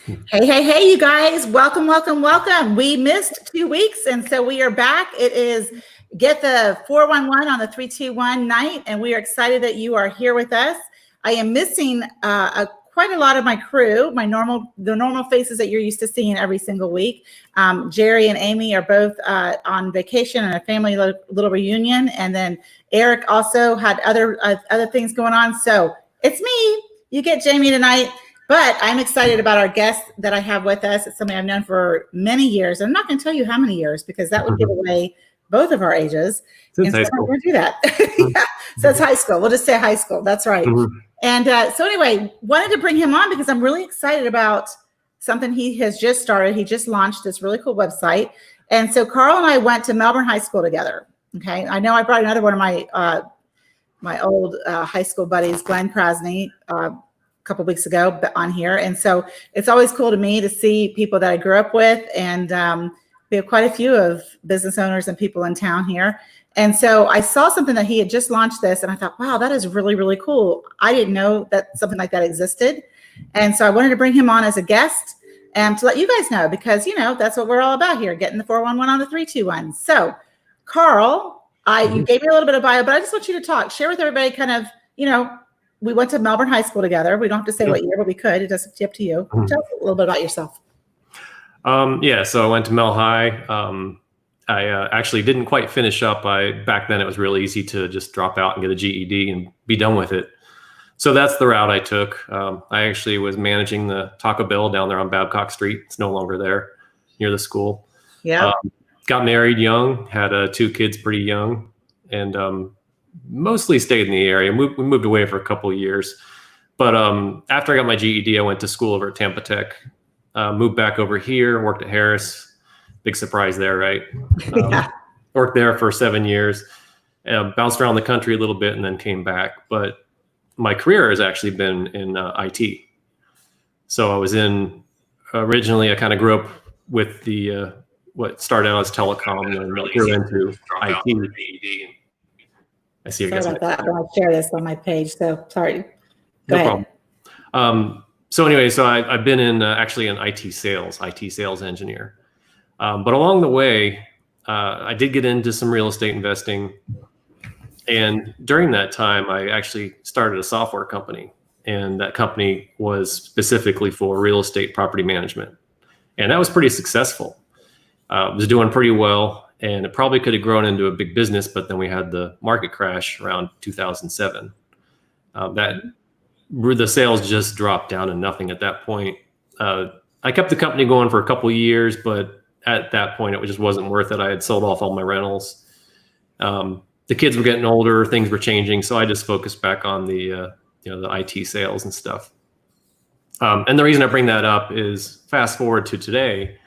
Hey, you guys. Welcome, welcome, welcome. We missed 2 weeks, and so we are back. It is Get the 411 on the 321 night, and we are excited that you are here with us. I am missing quite a lot of my crew, the normal faces that you're used to seeing every single week. Jerry and Amy are both on vacation and a family little reunion, and then Eric also had other things going on. So it's me. You get Jamie tonight. But I'm excited about our guest that I have with us. It's somebody I've known for many years. I'm not going to tell you how many years because that would give away both of our ages. Since high school. We're going to do that. Yeah, so it's high school. We'll just say high school. That's right. And so anyway, wanted to bring him on because I'm really excited about something he has just started. He just launched this really cool website. And so Carl and I went to Melbourne High School together. Okay. I know I brought another one of my old high school buddies, Glenn Krasny, couple of weeks ago on here. And so it's always cool to me to see people that I grew up with. And we have quite a few of business owners and people in town here. And so I saw something that he had just launched this and I thought, wow, that is really, really cool. I didn't know that something like that existed. And so I wanted to bring him on as a guest and to let you guys know, because, you know, that's what we're all about here, getting the 411 on the 321. So Carl, you gave me a little bit of bio, but I just want you to talk, share with everybody kind of, you know, we went to Melbourne High School together. We don't have to say what year, but we could. It's up to you. Tell us a little bit about yourself. So I went to Mel High. I actually didn't quite finish up. Back then it was really easy to just drop out and get a GED and be done with it. So that's the route I took. I actually was managing the Taco Bell down there on Babcock Street. It's no longer there, near the school. Yeah. Got married young, had 2 kids pretty young, and mostly stayed in the area. We moved away for a couple of years. But after I got my GED, I went to school over at Tampa Tech, moved back over here, worked at Harris. Big surprise there, right? Yeah. Worked there for 7 years, bounced around the country a little bit and then came back. But my career has actually been in IT. So I was originally I kind of grew up with the, what started out as telecom and grew into IT. I see. Sorry about that. I'll share this on my page. So sorry. Go ahead. Problem. So anyway, I've been in actually in IT sales engineer. But along the way, I did get into some real estate investing. And during that time, I actually started a software company. And that company was specifically for real estate property management. And that was pretty successful. Was doing pretty well. And it probably could have grown into a big business, but then we had the market crash around 2007. The sales just dropped down to nothing at that point. I kept the company going for a couple of years, but at that point, it just wasn't worth it. I had sold off all my rentals. The kids were getting older, things were changing, so I just focused back on the IT sales and stuff. And the reason I bring that up is fast forward to today,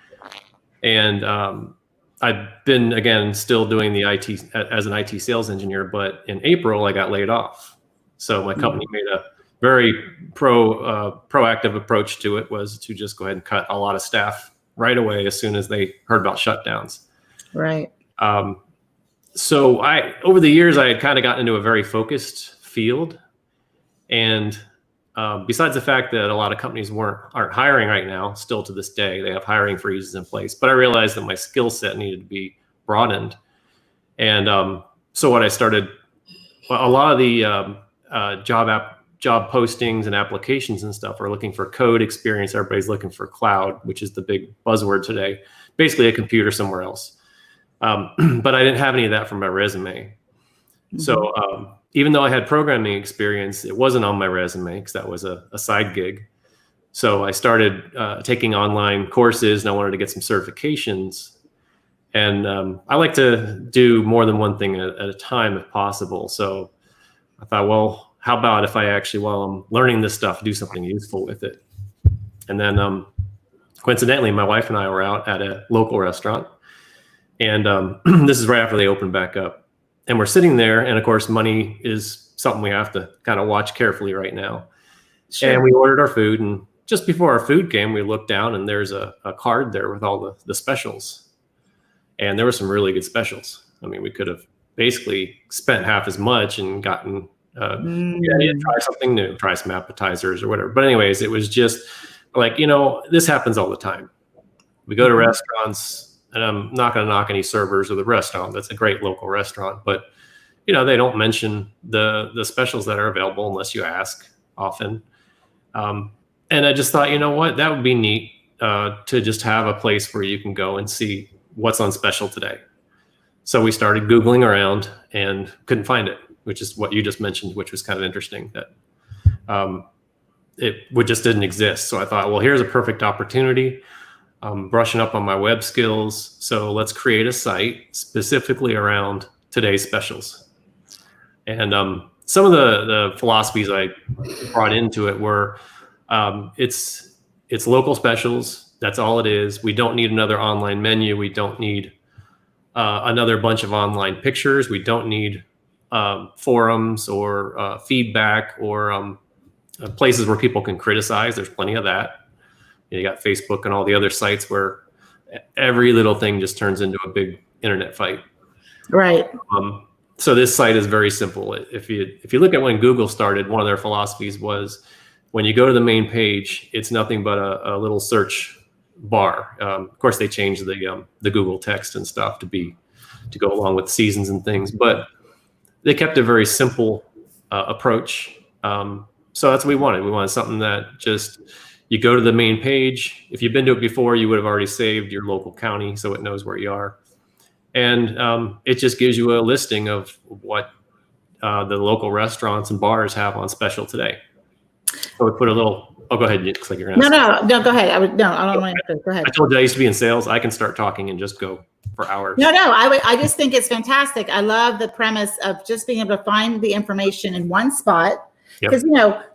and I've been, again, still doing the IT as an IT sales engineer, but in April, I got laid off. So my company made a very proactive approach to it, was to just go ahead and cut a lot of staff right away as soon as they heard about shutdowns. Right. So over the years, I had kind of gotten into a very focused field. And besides the fact that a lot of companies aren't hiring right now, still to this day, they have hiring freezes in place. But I realized that my skill set needed to be broadened. And so what I started, a lot of the job postings and applications and stuff are looking for code experience. Everybody's looking for cloud, which is the big buzzword today. Basically a computer somewhere else. But I didn't have any of that from my resume. Mm-hmm. So even though I had programming experience, it wasn't on my resume because that was a side gig. So I started taking online courses and I wanted to get some certifications. And I like to do more than one thing at a time if possible. So I thought, well, how about if I actually, while I'm learning this stuff, do something useful with it? And then coincidentally, my wife and I were out at a local restaurant. And this is right after they opened back up. And we're sitting there, and of course, money is something we have to kind of watch carefully right now. Sure. And we ordered our food, and just before our food came, we looked down, and there's a card there with all the specials. And there were some really good specials. I mean, we could have basically spent half as much and gotten, try something new, try some appetizers or whatever. But anyways, it was just like, this happens all the time. We go to restaurants, and I'm not going to knock any servers of the restaurant. That's a great local restaurant, but they don't mention the specials that are available unless you ask often. And I just thought, what, that would be neat to just have a place where you can go and see what's on special today. So we started Googling around and couldn't find it, which is what you just mentioned, which was kind of interesting, that it just didn't exist. So I thought, well, here's a perfect opportunity. I'm brushing up on my web skills. So let's create a site specifically around today's specials. And some of the philosophies I brought into it were, it's local specials. That's all it is. We don't need another online menu. We don't need another bunch of online pictures. We don't need forums or feedback or places where people can criticize. There's plenty of that. You got Facebook and all the other sites where every little thing just turns into a big internet fight. Right. So this site is very simple. If you look at when Google started, one of their philosophies was, when you go to the main page, it's nothing but a little search bar. Of course, they changed the Google text and stuff to go along with seasons and things, but they kept a very simple approach. So that's what we wanted. We wanted something that just, you go to the main page. If you've been to it before, you would have already saved your local county, so it knows where you are. And it just gives you a listing of what the local restaurants and bars have on special today. So we put a little. Oh, go ahead. It looks like you're gonna. No. Go ahead. I don't want to. Go ahead. I told you I used to be in sales. I can start talking and just go for hours. No. I just think it's fantastic. I love the premise of just being able to find the information in one spot, because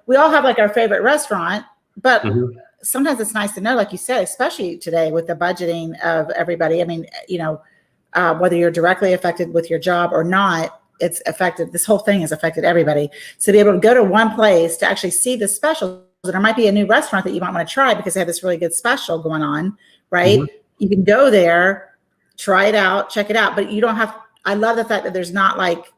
we all have like our favorite restaurant, but sometimes it's nice to know, like you said, especially today with the budgeting of everybody. I mean, whether you're directly affected with your job or not, it's affected. This whole thing has affected everybody. So to be able to go to one place to actually see the specials, and there might be a new restaurant that you might want to try because they have this really good special going on, right? You can go there, try it out, check it out, but you don't have. I love the fact that there's not like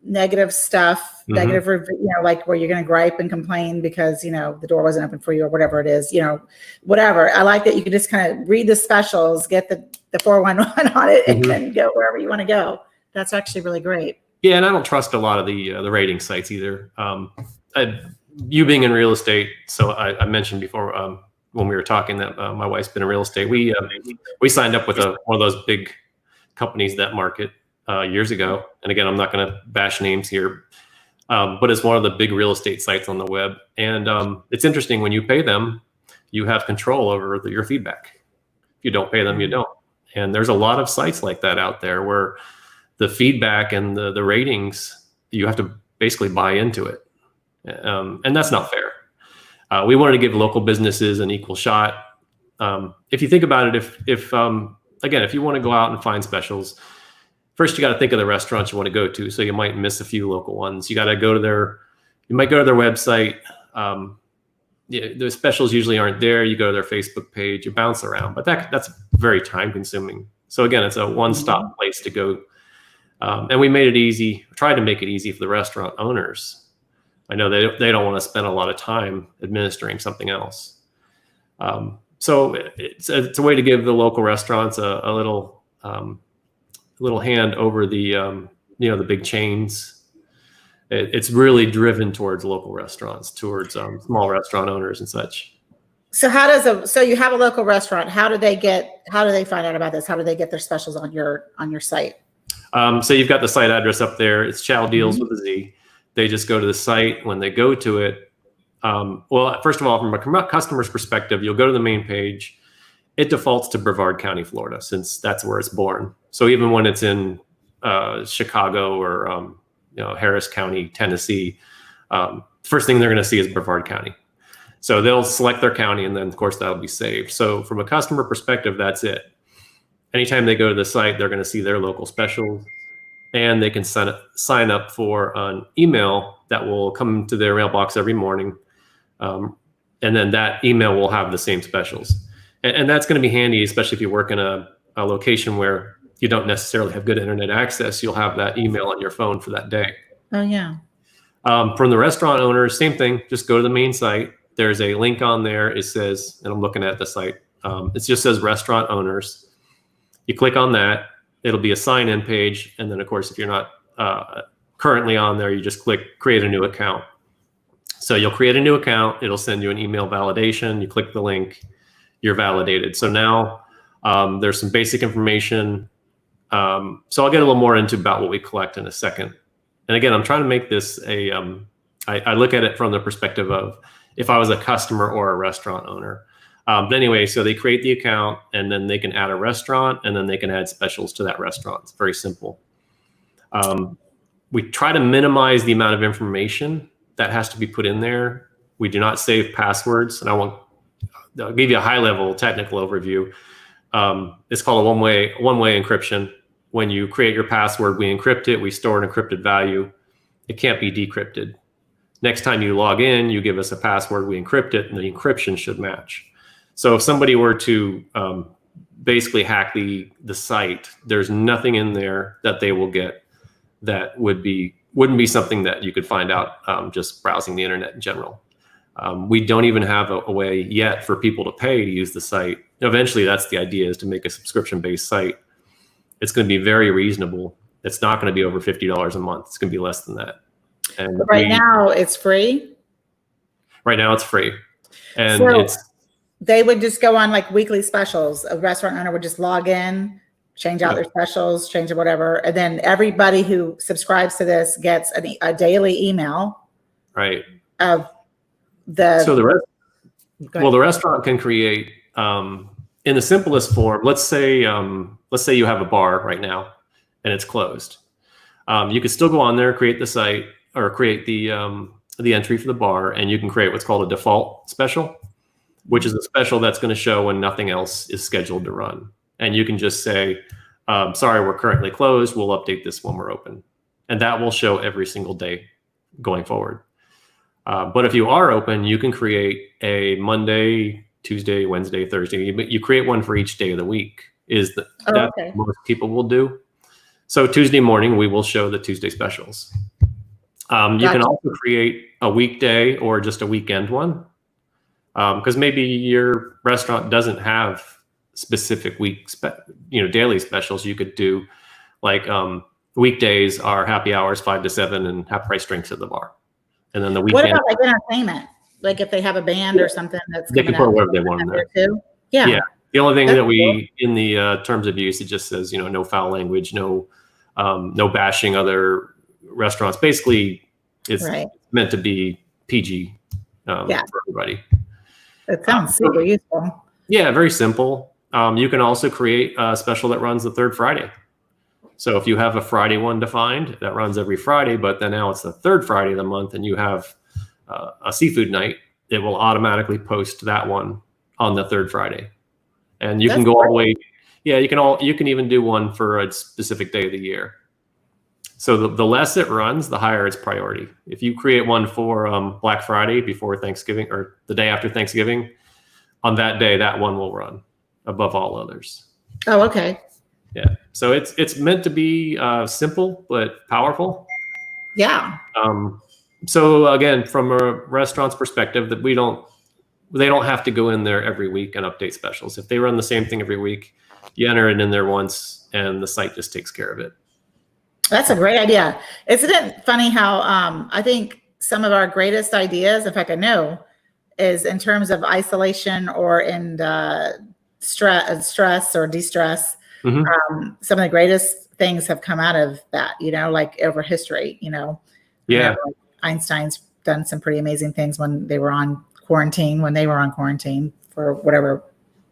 negative stuff, negative, like where you're going to gripe and complain because the door wasn't open for you or whatever it is, whatever. I like that you can just kind of read the specials, get the 411 on it, and then go wherever you want to go. That's actually really great. Yeah, and I don't trust a lot of the rating sites either. You being in real estate, so I mentioned before when we were talking that my wife's been in real estate. We signed up with one of those big companies that market years ago. And again, I'm not going to bash names here, but it's one of the big real estate sites on the web. And it's interesting, when you pay them, you have control over your feedback. If you don't pay them, you don't. And there's a lot of sites like that out there where the feedback and the ratings, you have to basically buy into it. And that's not fair. We wanted to give local businesses an equal shot. If you think about it, if you want to go out and find specials, first you got to think of the restaurants you want to go to. So you might miss a few local ones. You got to go to you might go to their website. The specials usually aren't there. You go to their Facebook page, you bounce around, but that's very time consuming. So again, it's a one-stop place to go. And we made it easy, tried to make it easy for the restaurant owners. I know they don't want to spend a lot of time administering something else. So it's a way to give the local restaurants a little hand over the big chains. It's really driven towards local restaurants, towards small restaurant owners and such. So so you have a local restaurant. How do they find out about this? How do they get their specials on your site? So you've got the site address up there. It's Chow Deals with a Z. They just go to the site. When they go to it, well, first of all, from a customer's perspective, you'll go to the main page. It defaults to Brevard County, Florida, since that's where it's born. So even when it's in Chicago or Harris County, Tennessee, first thing they're going to see is Brevard County. So they'll select their county, and then of course that'll be saved. So from a customer perspective, that's it. Anytime they go to the site, they're going to see their local specials, and they can sign up for an email that will come to their mailbox every morning. And then that email will have the same specials. And that's going to be handy, especially if you work in a location where you don't necessarily have good internet access. You'll have that email on your phone for that day. Oh, yeah. From the restaurant owners, same thing. Just go to the main site, there's a link on there. It says, and I'm looking at the site, it just says restaurant owners. You click on that, it'll be a sign-in page. And then of course, if you're not currently on there, you just click create a new account. So you'll create a new account. It'll send you an email validation. You click the link, you're validated. So now there's some basic information. So I'll get a little more into about what we collect in a second. And again, I'm trying to make this I look at it from the perspective of if I was a customer or a restaurant owner. But anyway, so they create the account and then they can add a restaurant and then they can add specials to that restaurant. It's very simple. We try to minimize the amount of information that has to be put in there. We do not save passwords, and I'll give you a high-level technical overview. It's called a one-way encryption. When you create your password, we encrypt it. We store an encrypted value. It can't be decrypted. Next time you log in, you give us a password, we encrypt it, and the encryption should match. So if somebody were to basically hack the site, there's nothing in there that they will get that wouldn't be something that you could find out just browsing the internet in general. We don't even have a way yet for people to pay to use the site. Eventually, that's the idea, is to make a subscription-based site. It's going to be very reasonable. It's not going to be over $50 a month. It's going to be less than that. And but right now, it's free? Right now, it's free. And so they would just go on like weekly specials. A restaurant owner would just log in, change out their specials, change it, whatever. And then everybody who subscribes to this gets a daily email. Right. Of the restaurant can create in the simplest form. Let's say you have a bar right now and it's closed. You could still go on there, create the site or create the entry for the bar, and you can create what's called a default special, which is a special that's going to show when nothing else is scheduled to run. And you can just say, sorry, we're currently closed. We'll update this when we're open. And that will show every single day going forward. But if you are open, you can create a Monday, Tuesday, Wednesday, Thursday. You create one for each day of the week. That's what most people will do. So Tuesday morning, we will show the Tuesday specials. You can also create a weekday or just a weekend one. Because maybe your restaurant doesn't have specific daily specials. You could do like weekdays are happy hours 5 to 7 and half price drinks at the bar. And then the weekend. What about like entertainment? Like if they have a band or something that's they can put whatever they want in there too. Yeah. Yeah. The only thing that in the terms of use, it just says, no foul language, no bashing other restaurants. Basically, it's meant to be PG for everybody. It sounds super useful. Yeah, very simple. You can also create a special that runs the third Friday. So if you have a Friday one defined, that runs every Friday, but then now it's the third Friday of the month and you have a seafood night, it will automatically post that one on the third Friday. And you can go all the way. Yeah, you can even do one for a specific day of the year. So the less it runs, the higher its priority. If you create one for Black Friday before Thanksgiving or the day after Thanksgiving, on that day, that one will run above all others. Oh, okay. Yeah. So it's meant to be simple but powerful. Yeah. So again, from a restaurant's perspective, that they don't have to go in there every week and update specials. If they run the same thing every week, you enter it in there once and the site just takes care of it. That's a great idea. Isn't it funny how I think some of our greatest ideas, in fact, I know, is in terms of isolation or in stress or de-stress. Mm-hmm. Some of the greatest things have come out of that, like over history, Yeah. Like Einstein's done some pretty amazing things when they were on quarantine for whatever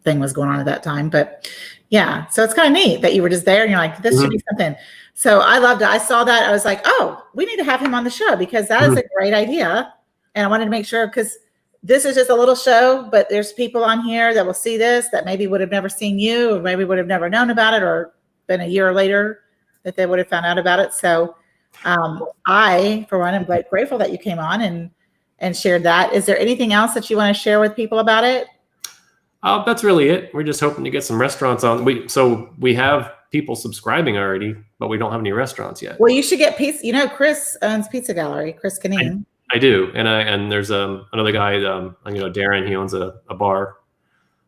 thing was going on at that time. But yeah, so it's kind of neat that you were just there and you're like, this should be something. So I loved it. I saw that. I was like, oh, we need to have him on the show because that is a great idea. And I wanted to make sure, because this is just a little show, but there's people on here that will see this that maybe would have never seen you or maybe would have never known about it or been a year later that they would have found out about it. So I, for one, am grateful that you came on and shared that. Is there anything else that you want to share with people about it? That's really it. We're just hoping to get some restaurants on. We have people subscribing already, but we don't have any restaurants yet. Well, you should get pizza. Chris owns Pizza Gallery, Chris Canine. I do, and there's another guy, Darren. He owns a bar.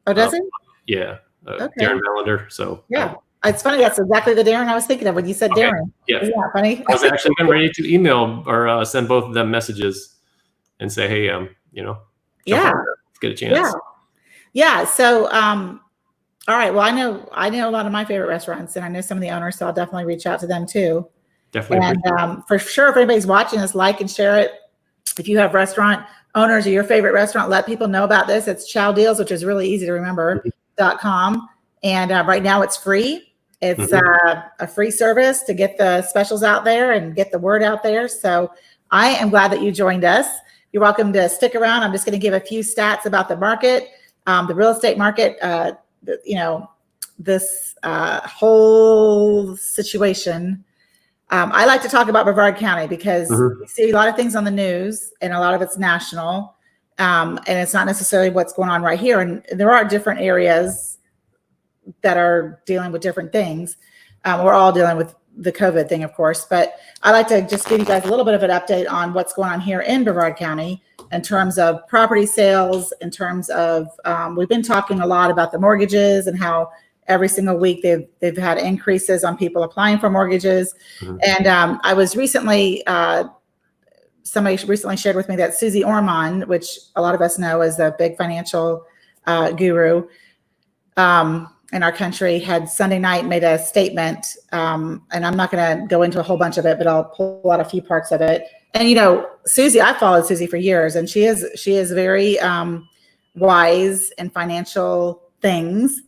Oh, does he? Yeah, Okay. Darren Mallender. So yeah, it's funny. That's exactly the Darren I was thinking of when you said Darren. Yeah, isn't that funny? I was actually getting ready to email or send both of them messages and say, hey, yeah, let's get a chance. Yeah. So, all right. Well, I know a lot of my favorite restaurants, and I know some of the owners, so I'll definitely reach out to them too. Definitely. And for sure, if anybody's watching this, like and share it. If you have restaurant owners or your favorite restaurant, let people know about this. It's Chow Deals, which is really easy to remember, .com. And right now it's free. It's a free service to get the specials out there and get the word out there. So I am glad that you joined us. You're welcome to stick around. I'm just going to give a few stats about the market, the real estate market, this whole situation. I like to talk about Brevard County because we see a lot of things on the news and a lot of it's national. And it's not necessarily what's going on right here. And there are different areas that are dealing with different things. We're all dealing with the COVID thing, of course, but I like to just give you guys a little bit of an update on what's going on here in Brevard County in terms of property sales, in terms of, we've been talking a lot about the mortgages and how every single week they've had increases on people applying for mortgages. And I was recently, somebody recently shared with me that Susie Orman, which a lot of us know as a big financial guru in our country, had Sunday night made a statement. And I'm not going to go into a whole bunch of it, but I'll pull out a few parts of it. And, Susie, I followed Susie for years, and she is very wise in financial things.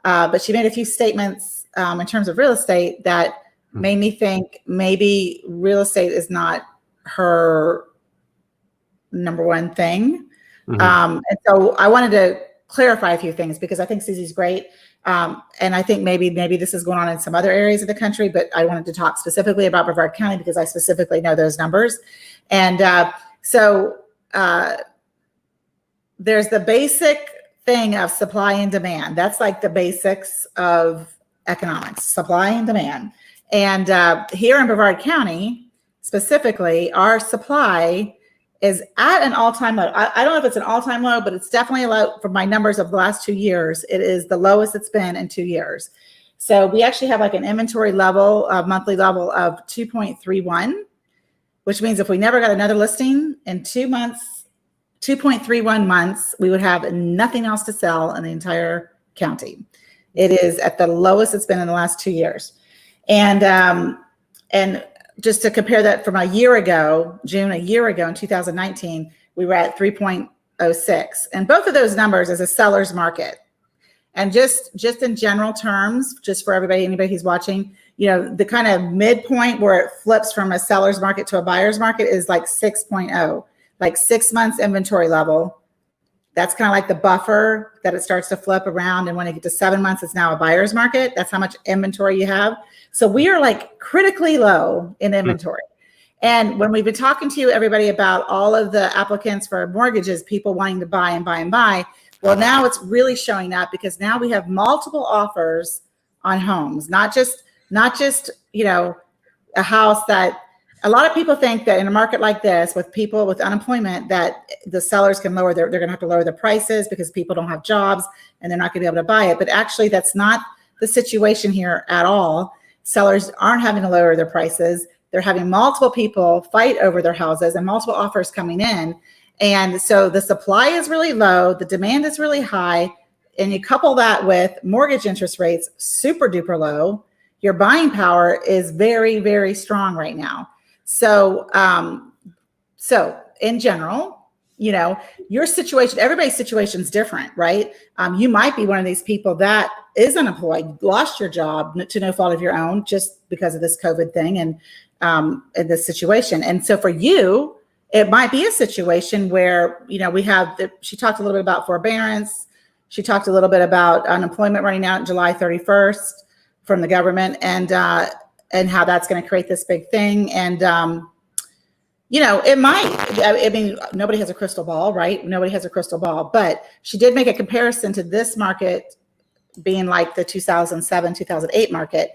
But she made a few statements in terms of real estate that made me think maybe real estate is not her number one thing. And so I wanted to clarify a few things because I think Susie's great. And I think maybe this is going on in some other areas of the country, but I wanted to talk specifically about Brevard County because I specifically know those numbers. And so there's the basic thing of supply and demand. That's like the basics of economics, supply and demand. And here in Brevard County, specifically, our supply is at an all-time low. I don't know if it's an all-time low, but it's definitely a low from my numbers of the last 2 years. It is the lowest it's been in 2 years. So we actually have like an inventory level, a monthly level of 2.31, which means if we never got another listing in 2 months, 2.31 months, we would have nothing else to sell in the entire county. It is at the lowest it's been in the last 2 years. And just to compare that from a year ago, June, a year ago in 2019, we were at 3.06. And both of those numbers is a seller's market. And just in general terms, just for anybody who's watching, the kind of midpoint where it flips from a seller's market to a buyer's market is like 6.0. Like 6 months inventory level. That's kind of like the buffer that it starts to flip around. And when you get to 7 months, it's now a buyer's market. That's how much inventory you have. So we are like critically low in inventory. And when we've been talking to everybody about all of the applicants for mortgages, people wanting to buy and buy and buy, well, now it's really showing up because now we have multiple offers on homes, not just a house that. A lot of people think that in a market like this, with people with unemployment, that the sellers can they're going to have to lower the prices because people don't have jobs and they're not going to be able to buy it. But actually, that's not the situation here at all. Sellers aren't having to lower their prices. They're having multiple people fight over their houses and multiple offers coming in. And so the supply is really low. The demand is really high. And you couple that with mortgage interest rates, super duper low. Your buying power is very, very strong right now. So in general, your situation, everybody's situation is different, right? You might be one of these people that is unemployed, lost your job to no fault of your own, just because of this COVID thing and in this situation. And so for you, it might be a situation where, we have, she talked a little bit about forbearance. She talked a little bit about unemployment running out July 31st from the government and how that's going to create this big thing. And, it might, nobody has a crystal ball, right? Nobody has a crystal ball, but she did make a comparison to this market being like the 2007, 2008 market.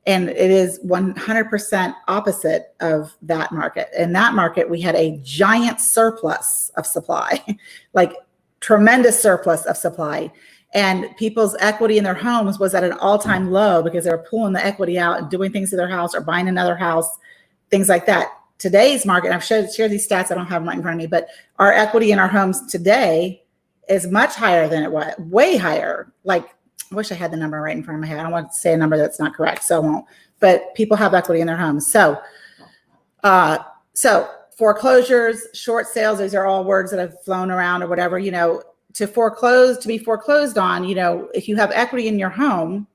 And it is 100% opposite of that market. In that market, we had a giant surplus of supply, like tremendous surplus of supply. And people's equity in their homes was at an all-time low because they were pulling the equity out and doing things to their house or buying another house, things like that. Today's market, and I've shared these stats, I don't have them right in front of me, but our equity in our homes today is much higher than it was, way higher. Like, I wish I had the number right in front of my head. I don't want to say a number that's not correct, so I won't. But people have equity in their homes. So foreclosures, short sales, these are all words that have flown around or whatever, you know, to be foreclosed on, you know, if you have equity in your home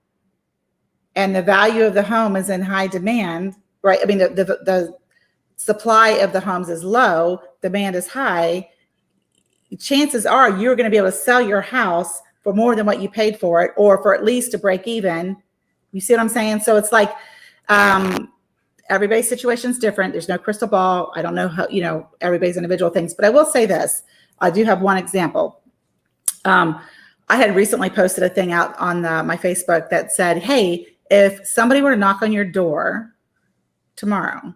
and the value of the home is in high demand, right? I mean, the supply of the homes is low, demand is high. Chances are you're going to be able to sell your house for more than what you paid for it, or for at least to break even. You see what I'm saying? So it's like, everybody's situation is different. There's no crystal ball. I don't know how, you know, everybody's individual things, but I will say this. I do have one example. I had recently posted a thing out on my Facebook that said, hey, if somebody were to knock on your door tomorrow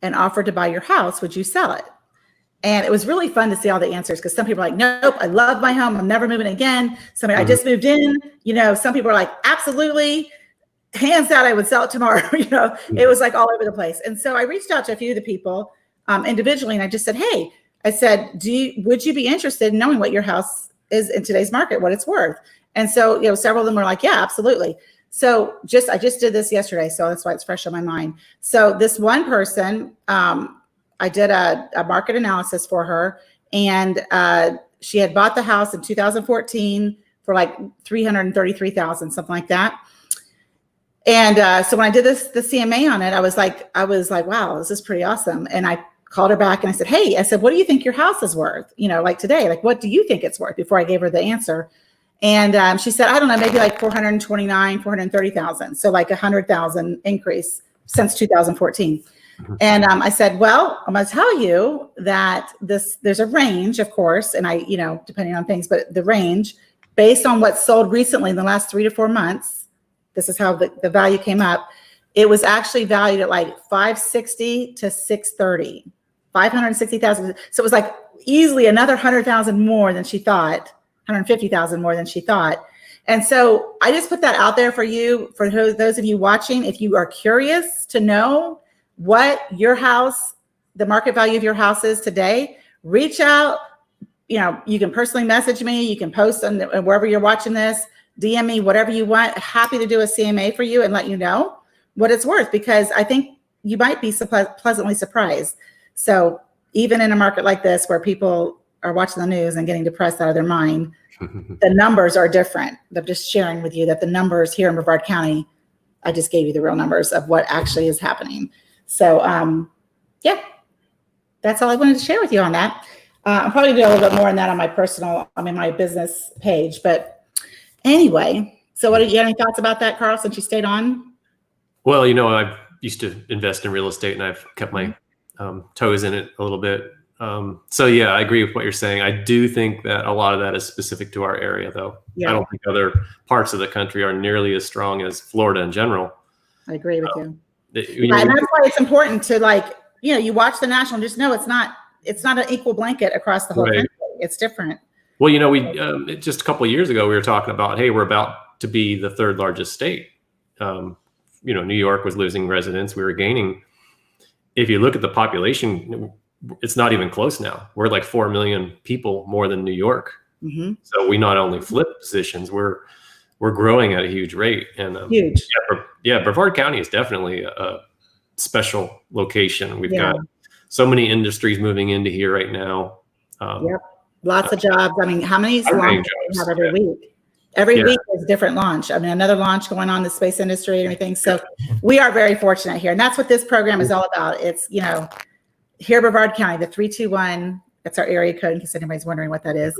and offer to buy your house, would you sell it? And it was really fun to see all the answers, because some people are like, nope, I love my home, I'm never moving again. Somebody, I just moved in. You know, some people are like, absolutely, hands down, I would sell it tomorrow. You know, it was like all over the place. And so I reached out to a few of the people individually, and I just said, hey, I said, would you be interested in knowing what your house is in today's market, what it's worth? And so, you know, several of them were like, yeah, absolutely. So I just did this yesterday, so that's why it's fresh on my mind. So this one person, I did a market analysis for her, and she had bought the house in 2014 for like $333,000, something like that. And so when I did the CMA on it, I was like, wow, this is pretty awesome. And I called her back and I said, hey, I said, what do you think your house is worth? You know, like today, like, what do you think it's worth? Before I gave her the answer. And she said, I don't know, maybe like 430,000. So like 100,000 increase since 2014. And I said, well, I'm going to tell you that there's a range, of course, and you know, depending on things, but the range based on what's sold recently in the last 3 to 4 months, this is how the value came up. It was actually valued at like 560 to 630, 560,000. So it was like easily another 100,000 more than she thought, 150,000 more than she thought. And so I just put that out there for you, for those of you watching. If you are curious to know what your house, the market value of your house is today, reach out. You know, you can personally message me. You can post on wherever you're watching this, DM me, whatever you want. Happy to do a CMA for you and let you know what it's worth, because I think you might be pleasantly surprised. So even in a market like this, where people are watching the news and getting depressed out of their mind, the numbers are different. I'm just sharing with you that the numbers here in Brevard County, I just gave you the real numbers of what actually is happening. So yeah, that's all I wanted to share with you on that. I'm probably doing a little bit more on that on my my business page. But anyway, so you have any thoughts about that, Carl, since you stayed on? Well, you know, I used to invest in real estate, and I've kept my toes in it a little bit. So yeah, I agree with what you're saying. I do think that a lot of that is specific to our area, though. Yeah. I don't think other parts of the country are nearly as strong as Florida in general. I agree with you. And that's why it's important to, like, you know, you watch the national and just know it's not an equal blanket across the whole country. It's different. Well, you know, we just a couple of years ago, we were talking about, hey, we're about to be the 3rd largest state. You know, New York was losing residents. We were gaining. If you look at the population, it's not even close now. We're like 4 million people more than New York. Mm-hmm. So we not only flip positions, we're growing at a huge rate. And huge. Brevard County is definitely a special location. We've got so many industries moving into here right now. Yep. Lots of jobs. I mean, how many launches do we have every week? Every week is a different launch. I mean, another launch going on in the space industry and everything. So we are very fortunate here. And that's what this program is all about. It's, you know, here Brevard County, the 321, that's our area code, in case anybody's wondering what that is.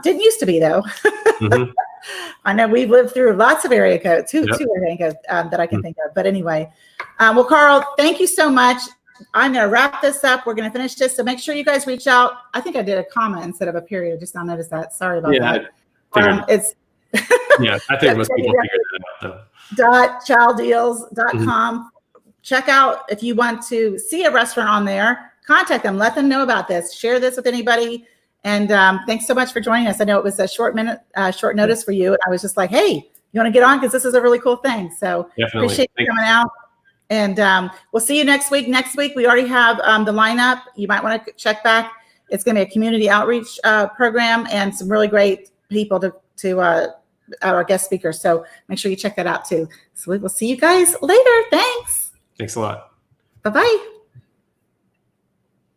Didn't used to be, though. Mm-hmm. I know we've lived through lots of area codes, two area codes that I can think of. But anyway, well, Carl, thank you so much. I'm going to wrap this up. We're going to finish this. So make sure you guys reach out. I think I did a comma instead of a period. I just now noticed that. Sorry about that. Yeah, I think most people figure that out though. .childdeals.com. Check out if you want to see a restaurant on there. Contact them. Let them know about this. Share this with anybody. And thanks so much for joining us. I know it was a short notice for you. And I was just like, hey, you want to get on? Because this is a really cool thing. So Definitely. Appreciate you coming out. And we'll see you next week. Next week, we already have the lineup. You might want to check back. It's going to be a community outreach program and some really great people to our guest speakers. So make sure you check that out too. So we will see you guys later. Thanks. Thanks a lot. Bye-bye.